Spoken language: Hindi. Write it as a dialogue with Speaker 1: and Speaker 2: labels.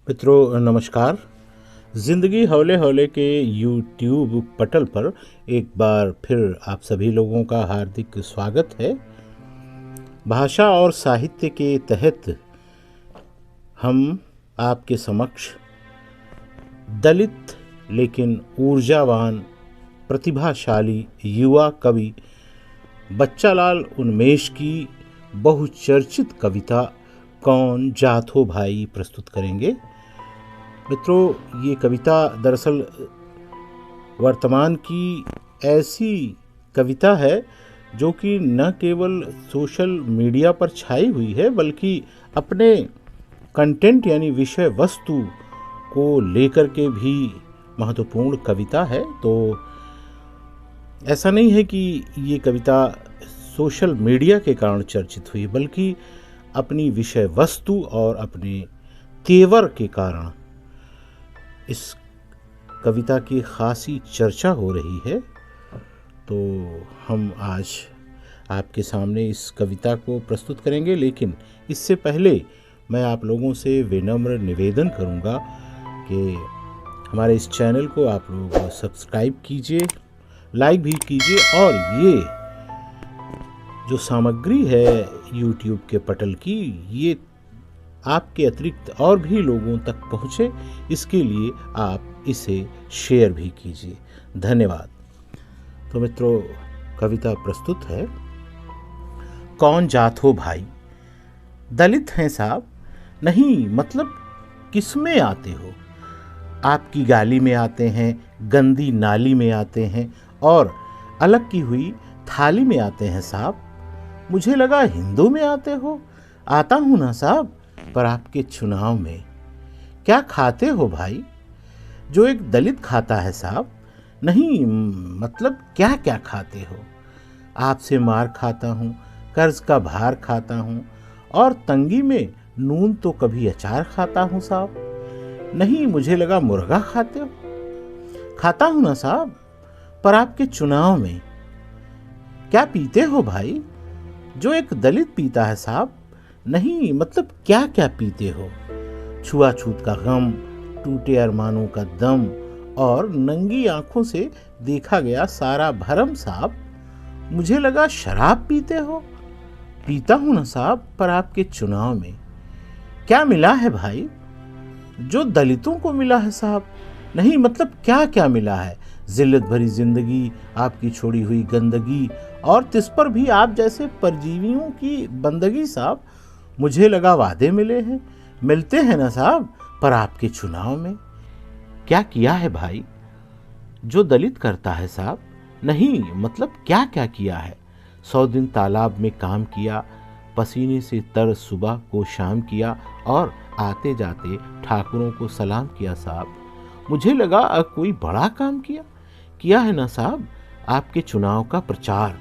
Speaker 1: मित्रों नमस्कार। ज़िंदगी हौले हौले के यूट्यूब पटल पर एक बार फिर आप सभी लोगों का हार्दिक स्वागत है। भाषा और साहित्य के तहत हम आपके समक्ष दलित लेकिन ऊर्जावान प्रतिभाशाली युवा कवि बच्चालाल उन्मेष की बहुचर्चित कविता कौन जात हो भाई प्रस्तुत करेंगे। मित्रों, ये कविता दरअसल वर्तमान की ऐसी कविता है जो कि न केवल सोशल मीडिया पर छाई हुई है बल्कि अपने कंटेंट यानी विषय वस्तु को लेकर के भी महत्वपूर्ण कविता है। तो ऐसा नहीं है कि ये कविता सोशल मीडिया के कारण चर्चित हुई, बल्कि अपनी विषय वस्तु और अपने तेवर के कारण इस कविता की खासी चर्चा हो रही है। तो हम आज आपके सामने इस कविता को प्रस्तुत करेंगे, लेकिन इससे पहले मैं आप लोगों से विनम्र निवेदन करूंगा कि हमारे इस चैनल को आप लोग सब्सक्राइब कीजिए, लाइक भी कीजिए और ये जो सामग्री है YouTube के पटल की, ये आपके अतिरिक्त और भी लोगों तक पहुँचे, इसके लिए आप इसे शेयर भी कीजिए। धन्यवाद। तो मित्रों, कविता प्रस्तुत है। कौन जात हो भाई? दलित हैं साहब? नहीं, मतलब किसमें आते हो? आपकी गाली में आते हैं, गंदी नाली में आते हैं और अलग की हुई थाली में आते हैं साहब। मुझे लगा हिंदू में आते हो। आता हूँ ना साहब, पर आपके चुनाव में। क्या खाते हो भाई जो एक दलित खाता है साहब? नहीं, मतलब क्या क्या खाते हो? आपसे मार खाता हूँ, कर्ज का भार खाता हूँ और तंगी में नून तो कभी अचार खाता हूँ साहब। नहीं, मुझे लगा मुर्गा खाते हो। खाता हूँ ना साहब, पर आपके चुनाव में। क्या पीते हो भाई जो एक दलित पीता है साहब? नहीं, मतलब क्या क्या पीते हो? छुआछूत का गम, टूटे अरमानों का दम और नंगी आंखों से देखा गया सारा भरम साहब। मुझे लगा शराब पीते हो। पीता हूं ना साहब, पर आपके चुनाव में। क्या मिला है भाई जो दलितों को मिला है साहब? नहीं, मतलब क्या क्या मिला है? जिल्लत भरी जिंदगी, आपकी छोड़ी हुई गंदगी और तिस पर भी आप जैसे परजीवियों की बंदगी साहब। मुझे लगा वादे मिले हैं, मिलते हैं ना साहब, पर आपके चुनाव में। क्या किया है भाई जो दलित करता है साहब? नहीं, मतलब क्या क्या किया है? 100 दिन तालाब में काम किया, पसीने से तर सुबह को शाम किया और आते जाते ठाकुरों को सलाम किया साहब। मुझे लगा कोई बड़ा काम किया है ना साहब, आपके चुनाव का प्रचार।